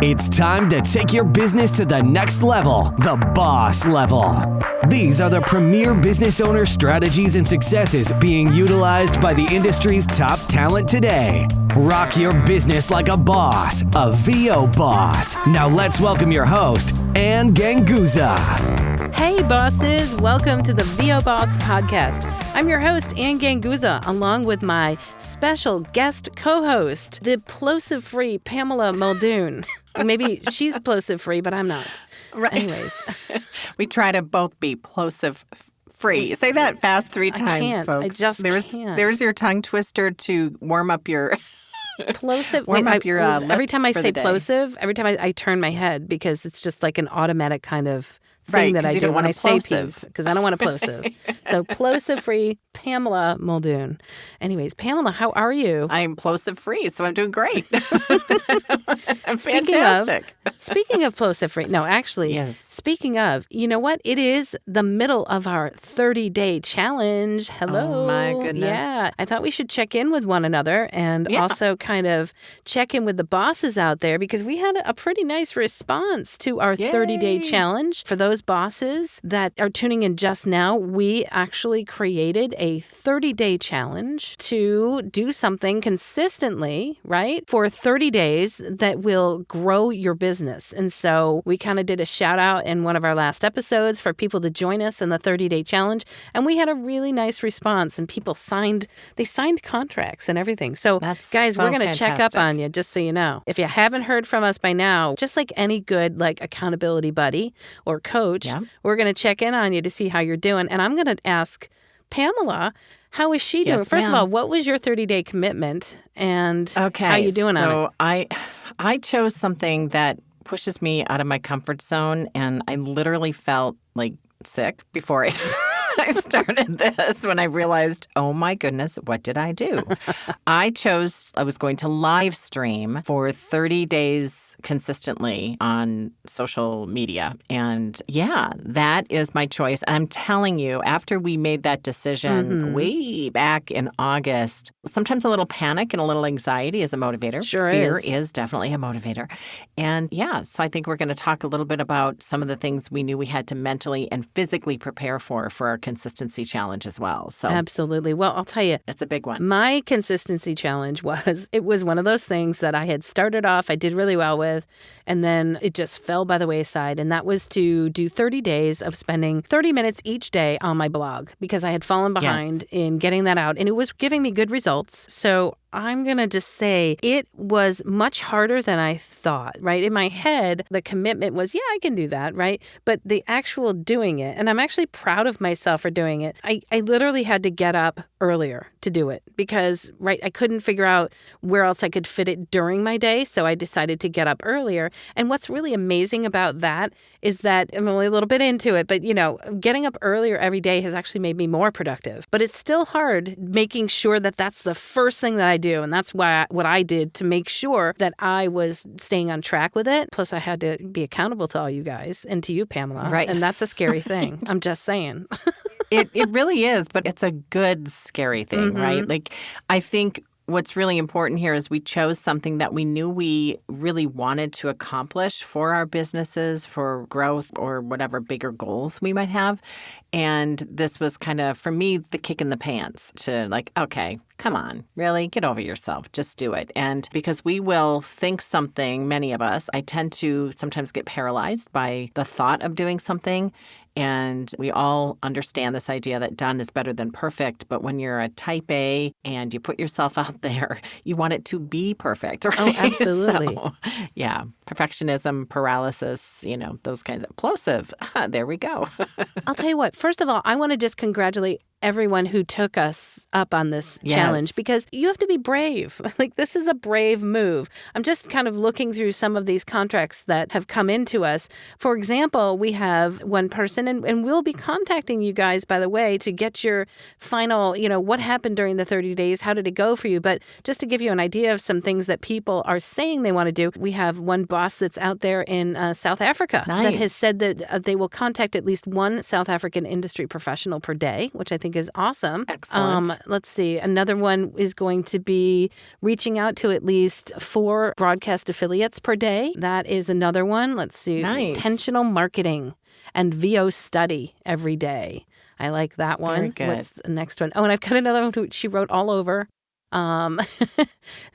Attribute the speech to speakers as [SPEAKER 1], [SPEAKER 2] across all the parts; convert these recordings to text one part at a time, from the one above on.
[SPEAKER 1] It's time to take your business to the next level, the boss level. These are the premier business owner strategies and successes being utilized by the industry's top talent today. Rock your business like a boss, a VO boss. Now let's welcome your host, Ganguzza.
[SPEAKER 2] Hey bosses, welcome to the VO Boss podcast. I'm your host, Ganguzza, along with my special guest co-host, the plosive-free Pamela Muldoon. Maybe she's plosive-free, but I'm not.
[SPEAKER 3] Right.
[SPEAKER 2] Anyways.
[SPEAKER 3] We try to both be plosive-free. Say that fast 3 times,
[SPEAKER 2] I can't.
[SPEAKER 3] folks.
[SPEAKER 2] I just can't.
[SPEAKER 3] There's your tongue twister to warm up your...
[SPEAKER 2] Plosive.
[SPEAKER 3] Every
[SPEAKER 2] time I say plosive, every time I turn my head because it's just like an automatic kind of thing that I do when I say P's because I don't want a plosive. So plosive-free Pamela Muldoon. Anyways, Pamela, how are you?
[SPEAKER 3] I'm plosive-free, so I'm doing great. I'm fantastic.
[SPEAKER 2] Speaking of plosive-free, no, actually,
[SPEAKER 3] yes.
[SPEAKER 2] Speaking of, you know what? It is the middle of our 30-day challenge. Hello.
[SPEAKER 3] Oh, my goodness.
[SPEAKER 2] Yeah. I thought we should check in with one another and also kind of check in with the bosses out there because we had a pretty nice response to our 30-day challenge. For those bosses that are tuning in just now, we actually created a 30-day challenge to do something consistently, right, for 30 days that will grow your business. And so we kind of did a shout out in one of our last episodes for people to join us in the 30-day challenge. And we had a really nice response and people signed contracts and everything. So guys, we're going to check up on you, just so you know. If you haven't heard from us by now, just like any good accountability buddy or coach, we're going to check in on you to see how you're doing. And I'm going to ask Pamela, how is she doing?
[SPEAKER 3] Yes,
[SPEAKER 2] First of all, what was your 30-day commitment and how you doing on it?
[SPEAKER 3] So I chose something that pushes me out of my comfort zone, and I literally felt sick before I started this when I realized, oh my goodness, what did I do? I was going to live stream for 30 days consistently on social media. And that is my choice. And I'm telling you, after we made that decision way back in August, sometimes a little panic and a little anxiety is a motivator. Fear is definitely a motivator. And so I think we're going to talk a little bit about some of the things we knew we had to mentally and physically prepare for our consistency challenge as well. So
[SPEAKER 2] absolutely. Well, I'll tell you,
[SPEAKER 3] that's a big one.
[SPEAKER 2] My consistency challenge was one of those things that I had started off, I did really well with, and then it just fell by the wayside. And that was to do 30 days of spending 30 minutes each day on my blog because I had fallen behind in getting that out and it was giving me good results. So I'm going to just say it was much harder than I thought, right? In my head, the commitment was, I can do that, right? But the actual doing it, and I'm actually proud of myself for doing it, I literally had to get up earlier to do it because, I couldn't figure out where else I could fit it during my day. So I decided to get up earlier. And what's really amazing about that is that I'm only a little bit into it, but, getting up earlier every day has actually made me more productive. But it's still hard making sure that that's the first thing that I do. And that's what I did to make sure that I was staying on track with it. Plus, I had to be accountable to all you guys and to you, Pamela.
[SPEAKER 3] Right.
[SPEAKER 2] And that's a scary thing. I'm just saying.
[SPEAKER 3] It really is, but it's a good scary thing, right? I think what's really important here is we chose something that we knew we really wanted to accomplish for our businesses, for growth, or whatever bigger goals we might have. And this was kind of, for me, the kick in the pants to okay, come on, really? Get over yourself. Just do it. And because we will think something, many of us, I tend to sometimes get paralyzed by the thought of doing something. And we all understand this idea that done is better than perfect. But when you're a type A and you put yourself out there, you want it to be perfect, right?
[SPEAKER 2] Oh, absolutely.
[SPEAKER 3] So, perfectionism, paralysis, those kinds of plosive. There we go.
[SPEAKER 2] I'll tell you what, first of all, I want to just congratulate everyone who took us up on this challenge because you have to be brave. This is a brave move. I'm just kind of looking through some of these contracts that have come into us. For example, we have one person, and we'll be contacting you guys, by the way, to get your final, what happened during the 30 days, how did it go for you? But just to give you an idea of some things that people are saying they want to do, we have one boss that's out there in South Africa that has said that they will contact at least one South African industry professional per day, which I think think is awesome.
[SPEAKER 3] Excellent.
[SPEAKER 2] Let's see. Another one is going to be reaching out to at least 4 broadcast affiliates per day. That is another one. Let's see.
[SPEAKER 3] Nice.
[SPEAKER 2] Intentional marketing and VO study every day. I like that one.
[SPEAKER 3] Very good.
[SPEAKER 2] What's the next one? Oh, and I've got another one who she wrote all over.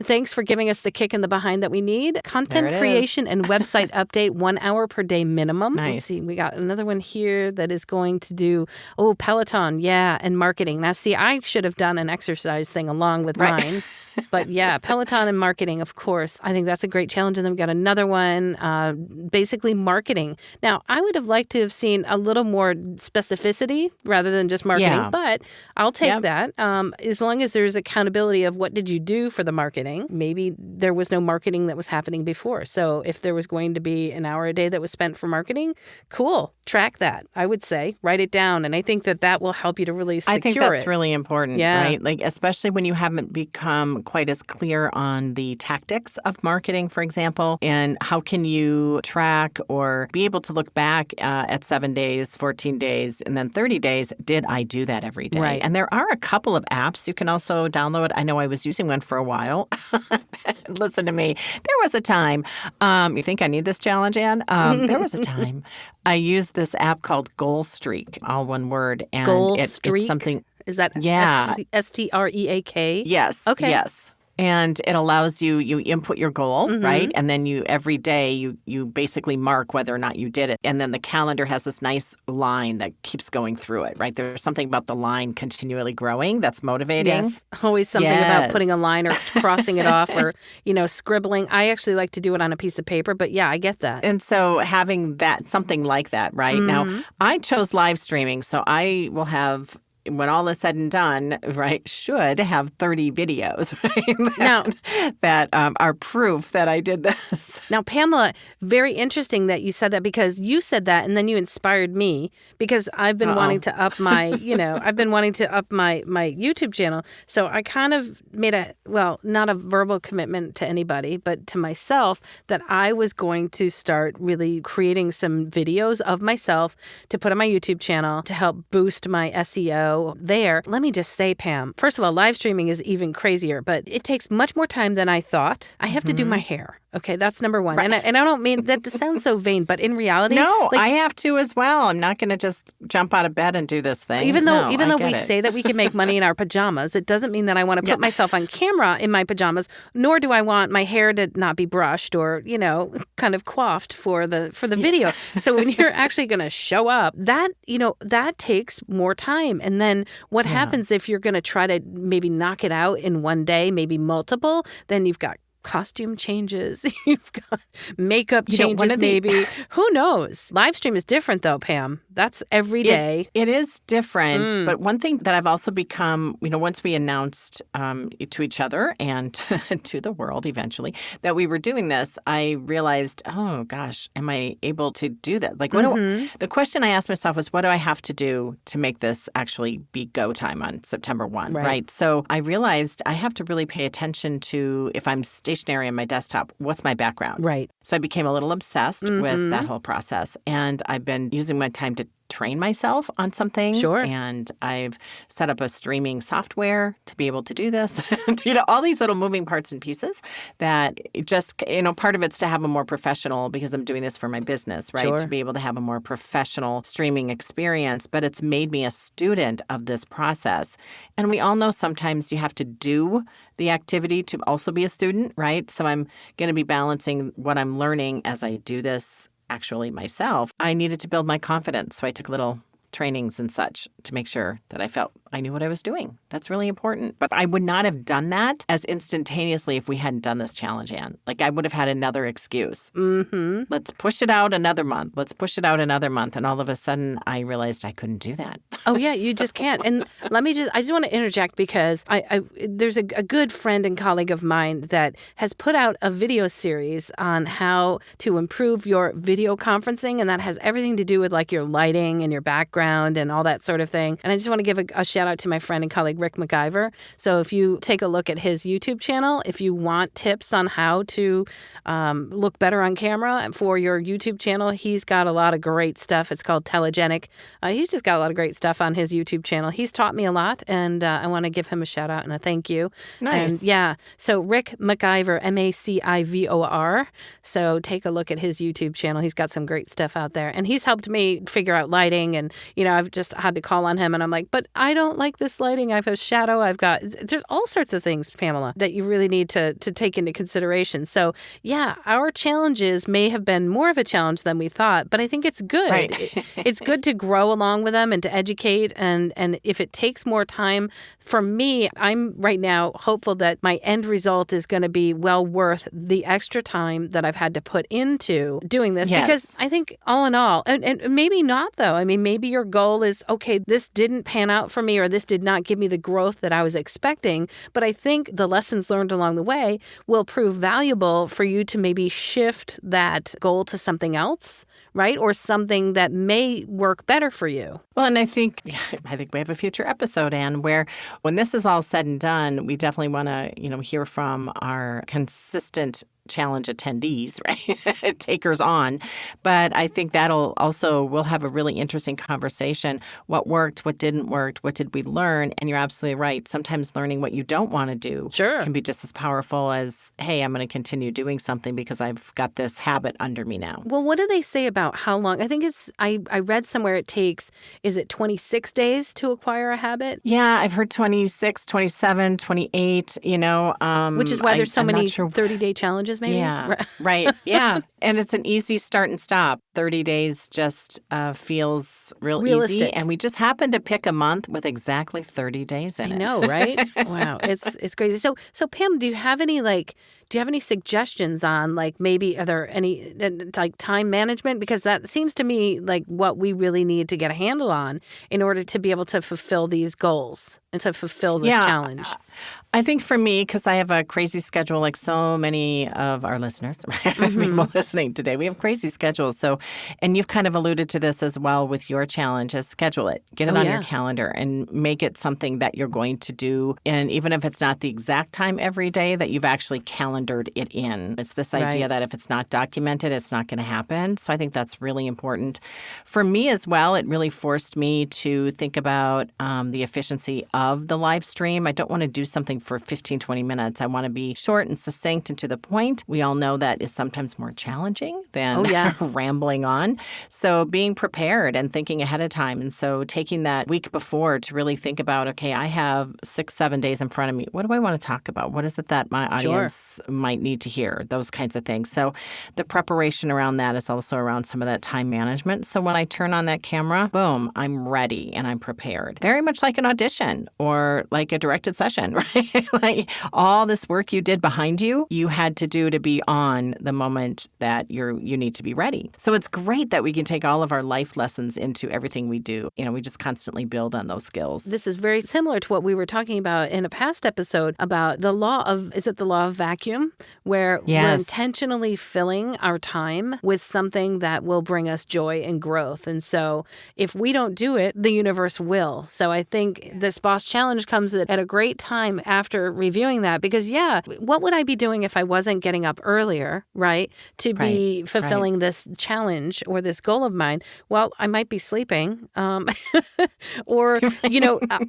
[SPEAKER 2] Thanks for giving us the kick in the behind that we need. Content creation and website update 1 hour per day minimum.
[SPEAKER 3] Nice.
[SPEAKER 2] Let's see. We got another one here that is going to do, Peloton. Yeah. And marketing. Now, see, I should have done an exercise thing along with mine. But yeah, Peloton and marketing, of course. I think that's a great challenge. And then we've got another one, basically marketing. Now, I would have liked to have seen a little more specificity rather than just marketing, but I'll take that. As long as there's accountability of what did you do for the marketing. Maybe there was no marketing that was happening before. So if there was going to be an hour a day that was spent for marketing, cool. Track that, I would say. Write it down. And I think that will help you to really secure it.
[SPEAKER 3] I think that's really important, right? Like, especially when you haven't become quite as clear on the tactics of marketing, for example, and how can you track or be able to look back at 7 days, 14 days, and then 30 days. Did I do that every day?
[SPEAKER 2] Right.
[SPEAKER 3] And there are a couple of apps you can also download. I know I was using one for a while. Listen to me. There was a time. You think I need this challenge, Ann? There was a time I used this app called Goal Streak, all one word. And
[SPEAKER 2] Goal
[SPEAKER 3] it's
[SPEAKER 2] Streak?
[SPEAKER 3] something.
[SPEAKER 2] Is that STREAK?
[SPEAKER 3] Yes.
[SPEAKER 2] Okay.
[SPEAKER 3] Yes. And it allows you input your goal, right? And then every day you basically mark whether or not you did it. And then the calendar has this nice line that keeps going through it, right? There's something about the line continually growing that's motivating.
[SPEAKER 2] Yes. Always something about putting a line or crossing it off or, scribbling. I actually like to do it on a piece of paper, but yeah, I get that.
[SPEAKER 3] And so having something like that, right? Now, I chose live streaming, so I will have, when all is said and done, right, should have 30 videos, right? that are proof that I did this.
[SPEAKER 2] Now, Pamela, very interesting that you said that, because you said that and then you inspired me, because I've been wanting to up my, I've been wanting to up my YouTube channel. So I kind of made not a verbal commitment to anybody, but to myself, that I was going to start really creating some videos of myself to put on my YouTube channel to help boost my SEO there. Let me just say, Pam, first of all, live streaming is even crazier, but it takes much more time than I thought. I have to do my hair. Okay, that's number one. Right. And I don't mean that to sound so vain, but in reality,
[SPEAKER 3] no, I have to as well. I'm not going to just jump out of bed and do this thing.
[SPEAKER 2] Even though we say that we can make money in our pajamas, it doesn't mean that I want to put myself on camera in my pajamas, nor do I want my hair to not be brushed or, kind of coiffed for the video. So when you're actually going to show up, that takes more time. And then what happens if you're going to try to maybe knock it out in one day, maybe multiple, then you've got costume changes, you've got makeup changes, maybe. Who knows? Live stream is different, though, Pam. That's every day.
[SPEAKER 3] It is different. But one thing that I've also become, once we announced to each other and to the world eventually that we were doing this, I realized, oh, gosh, am I able to do that? Like, the question I asked myself was, what do I have to do to make this actually be go time on September 1, right? So I realized I have to really pay attention to, if I'm stationary on my desktop, what's my background?
[SPEAKER 2] Right.
[SPEAKER 3] So I became a little obsessed with that whole process. And I've been using my time to train myself on some things.
[SPEAKER 2] Sure.
[SPEAKER 3] And I've set up a streaming software to be able to do this. All these little moving parts and pieces that just, part of it's to have a more professional, because I'm doing this for my business, right?
[SPEAKER 2] Sure.
[SPEAKER 3] To be able to have a more professional streaming experience. But it's made me a student of this process. And we all know sometimes you have to do the activity to also be a student, right? So I'm going to be balancing what I'm learning as I do this actually myself. I needed to build my confidence. So I took little trainings and such to make sure that I felt I knew what I was doing. That's really important. But I would not have done that as instantaneously if we hadn't done this challenge, Ann. Like, I would have had another excuse. Let's push it out another month. Let's push it out another month. And all of a sudden, I realized I couldn't do that.
[SPEAKER 2] Oh, yeah, you just can't. And I just want to interject, because there's a good friend and colleague of mine that has put out a video series on how to improve your video conferencing. And that has everything to do with like your lighting and your background and all that sort of thing. And I just want to give a shout shout out to my friend and colleague, Rick McIver. So if you take a look at his YouTube channel, if you want tips on how to look better on camera for your YouTube channel, he's got a lot of great stuff. It's called Telegenic. He's just got a lot of great stuff on his YouTube channel. He's taught me a lot, and I want to give him a shout out and a thank you.
[SPEAKER 3] Nice.
[SPEAKER 2] And yeah, so Rick McIver, MacIvor. So take a look at his YouTube channel. He's got some great stuff out there, and he's helped me figure out lighting. And I've just had to call on him, and I'm like, but I don't like this lighting. I've a shadow. There's all sorts of things, Pamela, that you really need to take into consideration. So yeah, our challenges may have been more of a challenge than we thought, but I think it's good.
[SPEAKER 3] Right.
[SPEAKER 2] It's good to grow along with them and to educate. And if it takes more time, for me, I'm right now hopeful that my end result is going to be well worth the extra time that I've had to put into doing this.
[SPEAKER 3] Yes.
[SPEAKER 2] Because I think all in all, and maybe not though. I mean, maybe your goal is, okay, this didn't pan out for me, or this did not give me the growth that I was expecting. But I think the lessons learned along the way will prove valuable for you to maybe shift that goal to something else, right? Or something that may work better for you.
[SPEAKER 3] Well, and I think we have a future episode, Anne, where when this is all said and done, we definitely want to, hear from our consistent challenge attendees, right? Takers on. But I think we'll have a really interesting conversation. What worked, what didn't work, what did we learn? And you're absolutely right. Sometimes learning what you don't want to do can be just as powerful as, hey, I'm going to continue doing something because I've got this habit under me now.
[SPEAKER 2] Well, what do they say about how long? I think I read somewhere it takes, is it 26 days to acquire a habit?
[SPEAKER 3] Yeah, I've heard 26, 27, 28,
[SPEAKER 2] which is why there's so many 30-day challenges. Maybe?
[SPEAKER 3] Yeah, right. Yeah. And it's an easy start and stop. 30 days just feels realistic. Easy. And we just happened to pick a month with exactly 30 days in it.
[SPEAKER 2] I know, right? Wow. It's crazy. So Pam, do you have any suggestions on, like, maybe are there any like time management? Because that seems to me like what we really need to get a handle on in order to be able to fulfill these goals and to fulfill this challenge.
[SPEAKER 3] I think for me, because I have a crazy schedule like so many of our listeners, people listening today, we have crazy schedules. So, and you've kind of alluded to this as well with your challenge, is schedule it. Get it on your calendar and make it something that you're going to do. And even if it's not the exact time every day, that you've actually calendared it in. It's this idea that if it's not documented, it's not going to happen. So I think that's really important. For me as well, it really forced me to think about the efficiency of the live stream. I don't want to do something for 15, 20 minutes. I want to be short and succinct and to the point. We all know that is sometimes more challenging than rambling on. So being prepared and thinking ahead of time. And so taking that week before to really think about, okay, I have 6-7 days in front of me. What do I want to talk about? What is it that my audience might need to hear? Those kinds of things. So the preparation around that is also around some of that time management. So when I turn on that camera, boom, I'm ready and I'm prepared. Very much like an audition or like a directed session, right? Like all this work you did behind you, you had to do to be on the moment that you need to be ready. So it's great that we can take all of our life lessons into everything we do. We just constantly build on those skills.
[SPEAKER 2] This is very similar to what we were talking about in a past episode about the law of vacuum, where we're intentionally filling our time with something that will bring us joy and growth. And so if we don't do it, the universe will. So I think this Boss Challenge comes at a great time after reviewing that, because what would I be doing if I wasn't getting up earlier, right, to be fulfilling this challenge or this goal of mine? Well, I might be sleeping, or,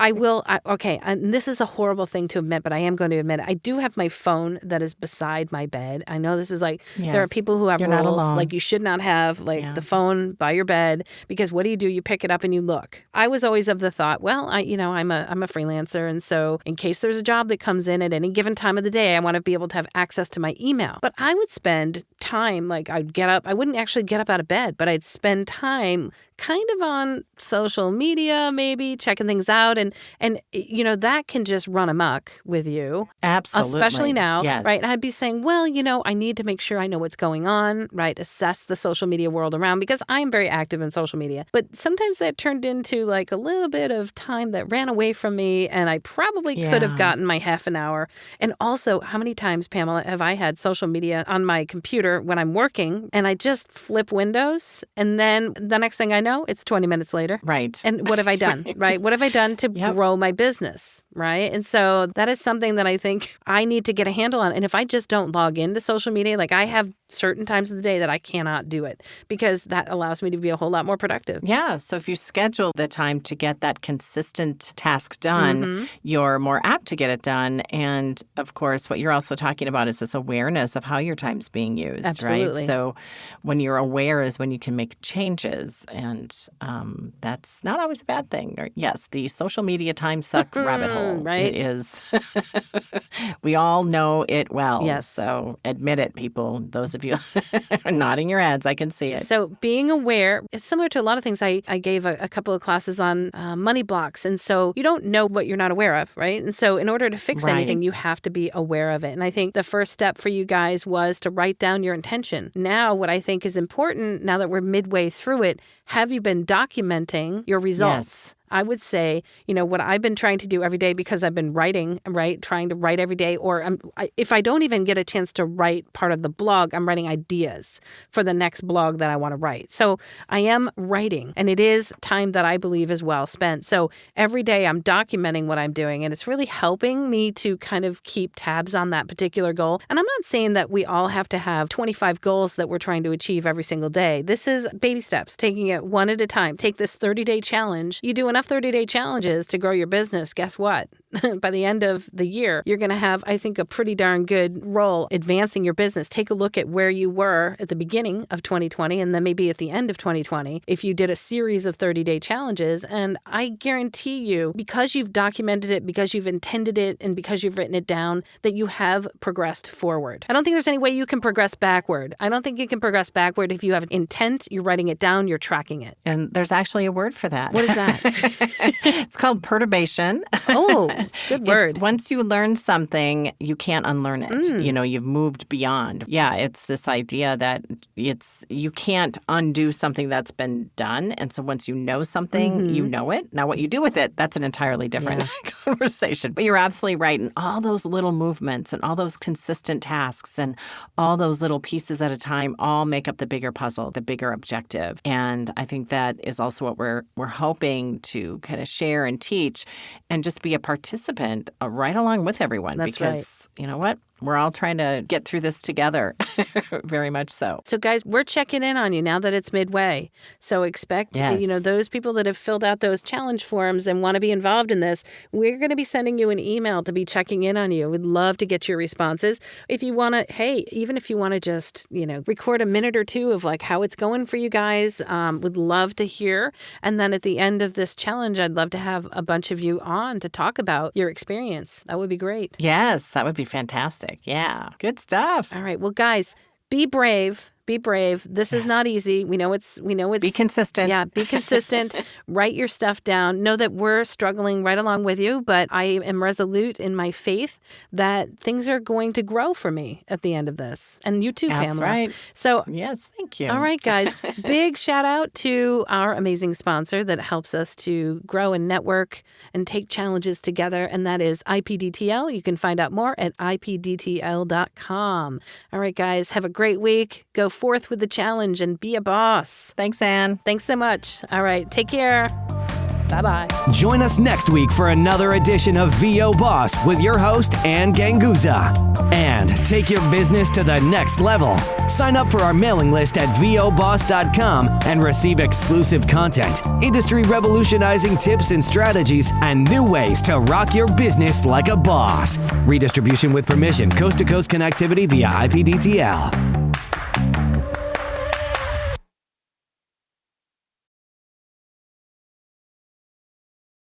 [SPEAKER 2] I will. And this is a horrible thing to admit, but I am going to admit it. I do have my phone that is beside my bed. I know this is like, there are people who have rules, like you should not have the phone by your bed, because what do? You pick it up and you look. I was always of the thought, well, I'm a freelancer, and so in case there's a job that comes in at any given time of the day, I want to be able to have access to my email. But I would spend time, like I'd get up, I wouldn't actually get up out of bed, but I'd spend time kind of on social media, maybe checking things out. And that can just run amok with you.
[SPEAKER 3] Absolutely.
[SPEAKER 2] Especially now, right? And I'd be saying, well, I need to make sure I know what's going on, right? Assess the social media world around, because I'm very active in social media. But sometimes that turned into like a little bit of time that ran away from me, and I probably could have gotten my half an hour. And also, how many times, Pamela, have I had social media on my computer when I'm working, and I just flip windows, and then the next thing I know, know, it's 20 minutes later.
[SPEAKER 3] Right.
[SPEAKER 2] And what have I done, right? What have I done to grow my business, right? And so that is something that I think I need to get a handle on. And if I just don't log into social media, like I have certain times of the day that I cannot do it because that allows me to be a whole lot more productive.
[SPEAKER 3] Yeah. So if you schedule the time to get that consistent task done, you're more apt to get it done. And of course, what you're also talking about is this awareness of how your time's being used,
[SPEAKER 2] Absolutely.
[SPEAKER 3] right? So when you're aware is when you can make changes. And that's not always a bad thing. Yes, the social media time suck rabbit hole.
[SPEAKER 2] Right.
[SPEAKER 3] It is. We all know it well.
[SPEAKER 2] Yes.
[SPEAKER 3] So admit it, people. Those of you nodding your heads, I can see it.
[SPEAKER 2] So being aware is similar to a lot of things. I gave a couple of classes on money blocks. And so you don't know what you're not aware of, right? And so in order to fix anything, you have to be aware of it. And I think the first step for you guys was to write down your intention. Now, what I think is important, now that we're midway through it, have you been documenting your results?
[SPEAKER 3] Yes.
[SPEAKER 2] I would say, what I've been trying to do every day because I've been writing, right? Trying to write every day. Or if I don't even get a chance to write part of the blog, I'm writing ideas for the next blog that I want to write. So I am writing, and it is time that I believe is well spent. So every day I'm documenting what I'm doing, and it's really helping me to kind of keep tabs on that particular goal. And I'm not saying that we all have to have 25 goals that we're trying to achieve every single day. This is baby steps, taking it one at a time. Take this 30-day challenge. You do enough 30-day challenges to grow your business. Guess what? By the end of the year, you're going to have, I think, a pretty darn good role advancing your business. Take a look at where you were at the beginning of 2020 and then maybe at the end of 2020 if you did a series of 30-day challenges. And I guarantee you, because you've documented it, because you've intended it, and because you've written it down, that you have progressed forward. I don't think there's any way you can progress backward. I don't think you can progress backward if you have intent, you're writing it down, you're tracking it.
[SPEAKER 3] And there's actually a word for that.
[SPEAKER 2] What is that?
[SPEAKER 3] It's called perturbation.
[SPEAKER 2] Oh, good word.
[SPEAKER 3] Once you learn something, you can't unlearn it. You've moved beyond. Yeah, it's this idea that you can't undo something that's been done. And so once you know something, you know it. Now, what you do with it, that's an entirely different conversation. But you're absolutely right. And all those little movements and all those consistent tasks and all those little pieces at a time all make up the bigger puzzle, the bigger objective. And I think that is also what we're hoping to kind of share and teach and just be a participant right along with everyone.
[SPEAKER 2] That's
[SPEAKER 3] because you know what? We're all trying to get through this together, very much so.
[SPEAKER 2] So, guys, we're checking in on you now that it's midway. So expect, those people that have filled out those challenge forms and want to be involved in this, we're going to be sending you an email to be checking in on you. We'd love to get your responses. If you want to, even if you want to just, record a minute or two of like how it's going for you guys, would love to hear. And then at the end of this challenge, I'd love to have a bunch of you on to talk about your experience. That would be great.
[SPEAKER 3] Yes, that would be fantastic. Yeah. Good stuff.
[SPEAKER 2] All right. Well, guys, be brave. Be brave. This is not easy. We know it's
[SPEAKER 3] Be consistent.
[SPEAKER 2] Yeah, be consistent. Write your stuff down. Know that we're struggling right along with you, but I am resolute in my faith that things are going to grow for me at the end of this. And you too, Pamela.
[SPEAKER 3] That's right.
[SPEAKER 2] So,
[SPEAKER 3] yes, thank you.
[SPEAKER 2] All right, guys. Big shout out to our amazing sponsor that helps us to grow and network and take challenges together, and that is IPDTL. You can find out more at ipdtl.com. All right, guys. Have a great week. Go forth with the challenge and be a boss.
[SPEAKER 3] Thanks, Anne.
[SPEAKER 2] Thanks so much. All right. Take care. Bye-bye.
[SPEAKER 1] Join us next week for another edition of VO Boss with your host, Ann Ganguzza. And take your business to the next level. Sign up for our mailing list at voboss.com and receive exclusive content, industry revolutionizing tips and strategies, and new ways to rock your business like a boss. Redistribution with permission, coast-to-coast connectivity via IPDTL.